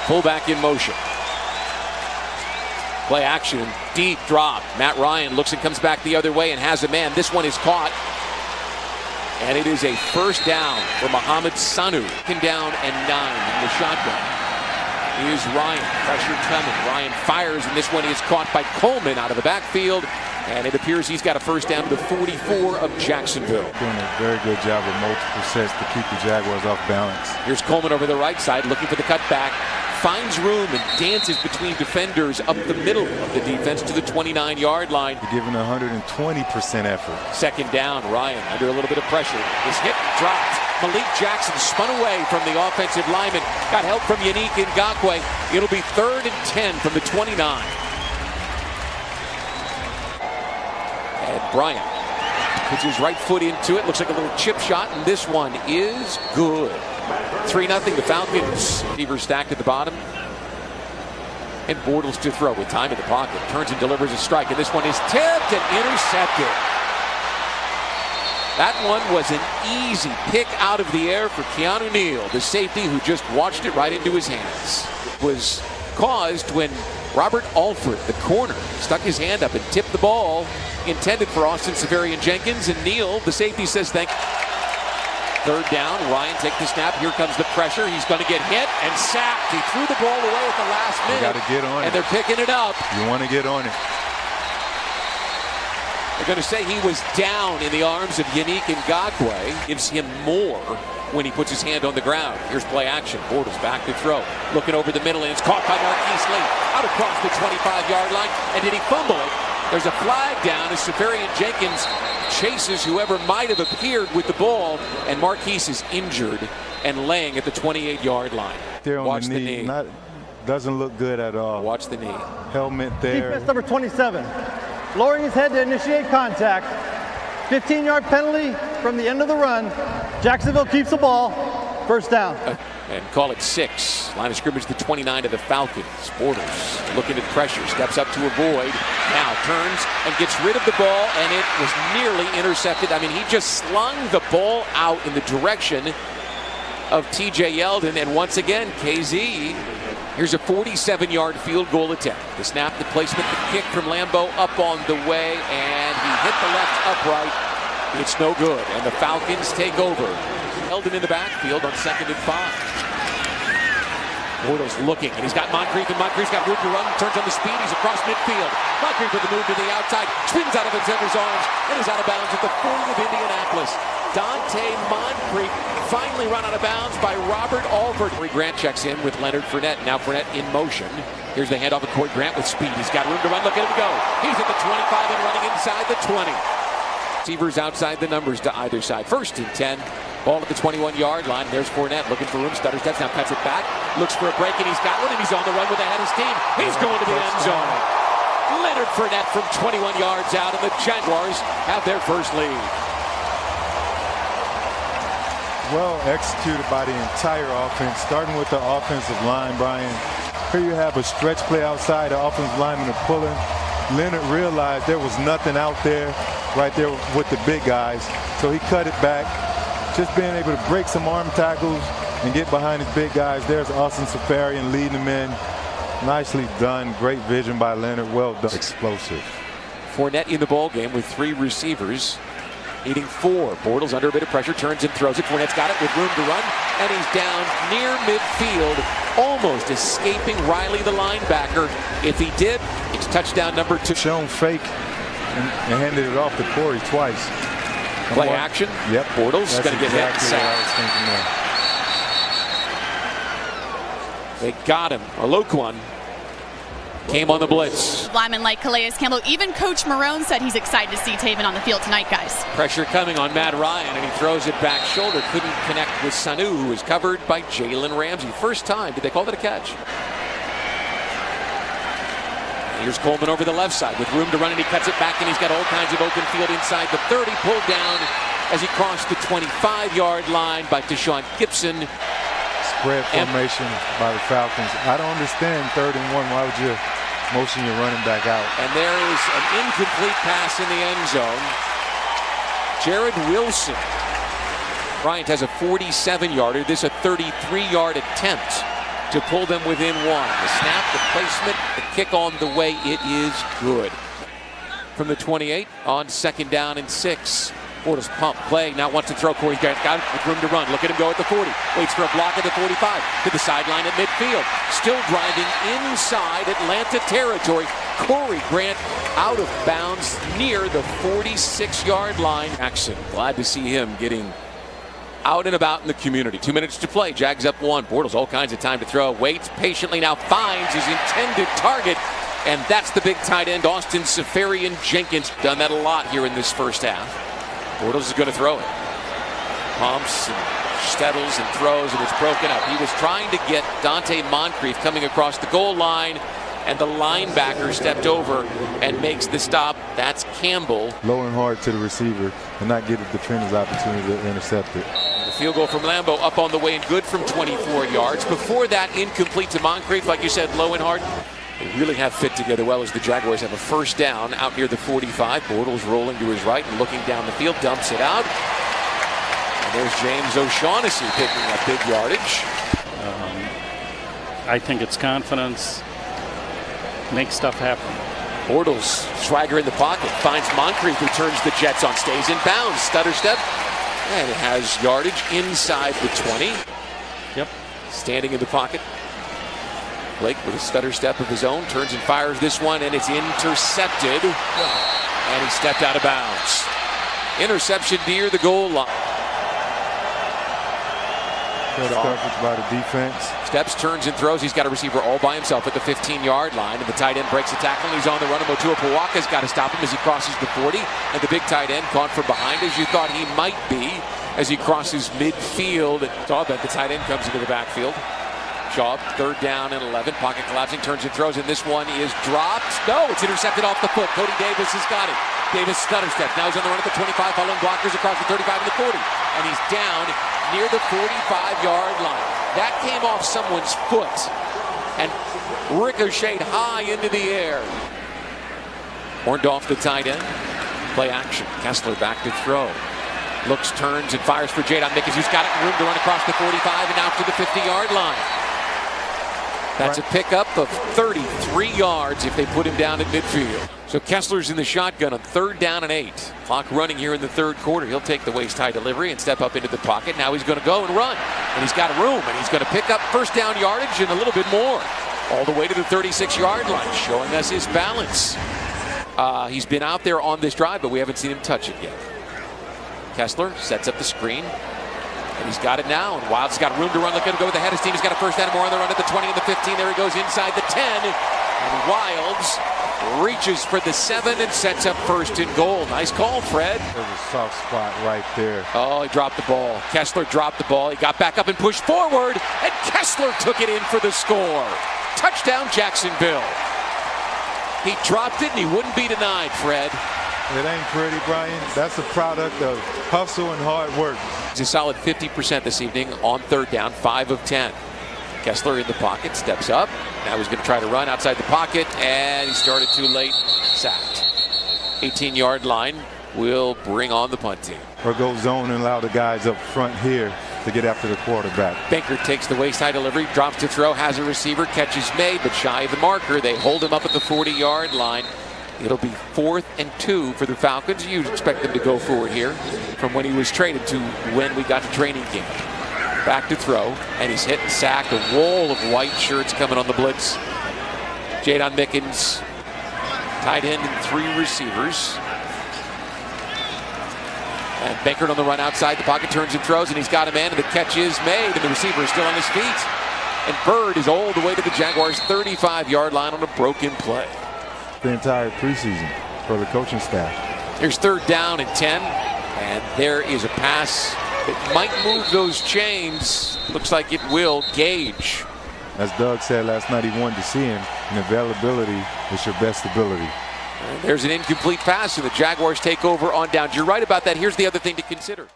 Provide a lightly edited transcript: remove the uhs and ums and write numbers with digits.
Fullback in motion. Play action, deep drop. Matt Ryan looks and comes back the other way and has a man. This one is caught. And it is a first down for Mohamed Sanu. Down and 9 in the shotgun. Here's Ryan. Pressure coming. Ryan fires, and this one is caught by Coleman out of the backfield. And it appears he's got a first down to the 44 of Jacksonville. Doing a very good job with multiple sets to keep the Jaguars off balance. Here's Coleman over the right side looking for the cutback. Finds room and dances between defenders up the middle of the defense to the 29-yard line. Giving 120% effort. Second down, Ryan under a little bit of pressure. His hip dropped. Malik Jackson spun away from the offensive lineman. Got help from Yannick Ngakoue. It'll be 3rd and 10 from the 29. And Bryant puts his right foot into it. Looks like a little chip shot, and this one is good. 3-0 the Falcons. Receiver stacked at the bottom. And Bortles to throw with time in the pocket. Turns and delivers a strike, and this one is tipped and intercepted. That one was an easy pick out of the air for Keanu Neal, the safety who just watched it right into his hands. It was caused when Robert Alford, the corner, stuck his hand up and tipped the ball intended for Austin Seferian-Jenkins, and Neal, the safety, says thank you. 3rd down, Ryan take the snap. Here comes the pressure. He's going to get hit and sacked. He threw the ball away at the last minute. You got to get on it. And they're picking it up. You want to get on it. They're going to say he was down in the arms of Yannick Ngakoue. Gives him more when he puts his hand on the ground. Here's play action. Bortles back to throw. Looking over the middle, and it's caught by Marquise Lee. Out across the 25-yard line. And did he fumble it? There's a flag down as Seferian-Jenkins chases whoever might have appeared with the ball, and Marquise is injured and laying at the 28-yard line. There on Watch the knee. Doesn't look good at all. Watch the knee. Helmet there. Defense number 27. Lowering his head to initiate contact. 15-yard penalty from the end of the run. Jacksonville keeps the ball. First down. And call it 6. Line of scrimmage the 29 of the Falcons. Bortles looking at pressure. Steps up to avoid. Now turns and gets rid of the ball, and it was nearly intercepted. I mean, he just slung the ball out in the direction of TJ Yeldon. And once again, KZ, here's a 47-yard field goal attempt. The snap, the placement, the kick from Lambeau up on the way, and he hit the left upright. It's no good, and the Falcons take over. Yeldon in the backfield on 2nd and 5. Bortles looking, and he's got Moncrief, and Moncrief's got room to run. Turns on the speed, he's across midfield. Moncrief with the move to the outside, spins out of the defender's arms, and he's out of bounds at the 40 of Indianapolis. Dante Moncrief finally run out of bounds by Robert Alford. Grant checks in with Leonard Fournette. Now Fournette in motion. Here's the handoff of Corey Grant with speed. He's got room to run. Look at him go. He's at the 25 and running inside the 20. Receivers outside the numbers to either side. 1st and 10. Ball at the 21-yard line. There's Fournette looking for room. Stutter steps, now cuts it back. Looks for a break, and he's got one, and he's on the run with ahead of steam. He's going to the end zone. Leonard Fournette from 21 yards out, and the Jaguars have their first lead. Well executed by the entire offense, starting with the offensive line, Brian. Here you have a stretch play outside. The offensive lineman are pulling. Leonard realized there was nothing out there right there with the big guys, so he cut it back. Just being able to break some arm tackles and get behind his big guys. There's Austin Seferian leading them in. Nicely done. Great vision by Leonard. Well done. Explosive. Fournette in the ball game with 3 receivers, needing 4. Bortles under a bit of pressure, turns and throws it. Fournette's got it with room to run, and he's down near midfield, almost escaping Riley, the linebacker. If he did, it's touchdown number 2. Shown fake and handed it off to Corey twice. Play action. Yep. Bortles is going to get hit and sacked. They got him. Oloquan came on the blitz. Lineman like Calais Campbell. Even Coach Marone said he's excited to see Taven on the field tonight, guys. Pressure coming on Matt Ryan, and he throws it back shoulder. Couldn't connect with Sanu, who was covered by Jalen Ramsey. First time. Did they call that a catch? Here's Coleman over the left side with room to run, and he cuts it back, and he's got all kinds of open field inside the 30. Pulled down as he crossed the 25-yard line by Deshaun Gibson. Spread formation by the Falcons. I don't understand 3rd and 1. Why would you motion your running back out? And there is an incomplete pass in the end zone. Jared Wilson. Bryant has a 47-yarder. This a 33-yard attempt to pull them within one. The snap, the placement, the kick on the way, it is good. From the 28 on 2nd down and 6. Bortles pump, play, now wants to throw. Corey's got room to run. Look at him go at the 40. Waits for a block at the 45. To the sideline at midfield. Still driving inside Atlanta territory. Corey Grant out of bounds near the 46-yard line. Jackson, glad to see him getting out and about in the community. 2 minutes to play. Jags up 1. Bortles all kinds of time to throw. Waits patiently, now finds his intended target. And that's the big tight end, Austin Seferian-Jenkins. Done that a lot here in this first half. Bortles is going to throw it. Pumps and settles and throws, and it's broken up. He was trying to get Dante Moncrief coming across the goal line, and the linebacker stepped over and makes the stop. That's Campbell. Low and hard to the receiver and not get the defender's opportunity to intercept it. The field goal from Lambeau up on the way and good from 24 yards. Before that, incomplete to Moncrief. Like you said, low and hard. They really have fit together well as the Jaguars have a first down out near the 45. Bortles rolling to his right and looking down the field, dumps it out. And there's James O'Shaughnessy picking up big yardage. I think it's confidence. Make stuff happen. Bortles, swagger in the pocket, finds Moncrief, who turns the Jets on, stays in bounds, stutter step, and it has yardage inside the 20. Yep. Standing in the pocket. Blake with a stutter step of his own, turns and fires this one, and it's intercepted. And he stepped out of bounds. Interception near the goal line. Good coverage by the defense. Steps, turns, and throws. He's got a receiver all by himself at the 15-yard line, and the tight end breaks the tackle, and he's on the run. Motua Puwaka's got to stop him as he crosses the 40, and the big tight end caught from behind, as you thought he might be, as he crosses midfield. Saw that the tight end comes into the backfield. Shaw, 3rd down and 11. Pocket collapsing, turns and throws, and this one is dropped. No, it's intercepted off the foot. Cody Davis has got it. Davis stutter steps. Now he's on the run at the 25, following blockers across the 35 and the 40. And he's down near the 45-yard line. That came off someone's foot and ricocheted high into the air. Horned off the tight end. Play action. Kessler back to throw. Looks, turns, and fires for Jadon Mickens, who's got room to run across the 45 and out to the 50-yard line. That's a pickup of 33 yards if they put him down at midfield. So Kessler's in the shotgun on 3rd down and 8. Clock running here in the 3rd quarter. He'll take the waist-high delivery and step up into the pocket. Now he's going to go and run. And he's got room, and he's going to pick up first down yardage and a little bit more. All the way to the 36-yard line, showing us his balance. He's been out there on this drive, but we haven't seen him touch it yet. Kessler sets up the screen. And he's got it now, and Wild's got room to run. Look at him go with the head of steam. He's got a first down and more on the run at the 20 and the 15. There he goes inside the 10. And Wilds reaches for the 7 and sets up 1st and goal. Nice call, Fred. There's a soft spot right there. Oh, he dropped the ball. Kessler dropped the ball. He got back up and pushed forward, and Kessler took it in for the score. Touchdown, Jacksonville. He dropped it, and he wouldn't be denied, Fred. It ain't pretty, Brian. That's a product of hustle and hard work. He's a solid 50% this evening on 3rd down, 5 of 10. Kessler in the pocket, steps up. Now he's going to try to run outside the pocket, and he started too late, sacked. 18-yard line will bring on the punt team. Or go zone and allow the guys up front here to get after the quarterback. Baker takes the waist-high delivery, drops to throw, has a receiver, catch is made, but shy of the marker. They hold him up at the 40-yard line. It'll be 4th and 2 for the Falcons. You'd expect them to go forward here from when he was traded to when we got to training camp. Back to throw, and he's hit and sacked. A wall of white shirts coming on the blitz. Jadon Mickens, tight end and 3 receivers. And Baker on the run outside the pocket, turns and throws, and he's got him in, and the catch is made, and the receiver is still on his feet. And Bird is all the way to the Jaguars' 35-yard line on a broken play. The entire preseason for the coaching staff. Here's 3rd down and 10, and there is a pass that might move those chains. Looks like it will. Gage. As Doug said last night, he wanted to see him, and availability is your best ability. And there's an incomplete pass, and the Jaguars take over on downs. You're right about that. Here's the other thing to consider.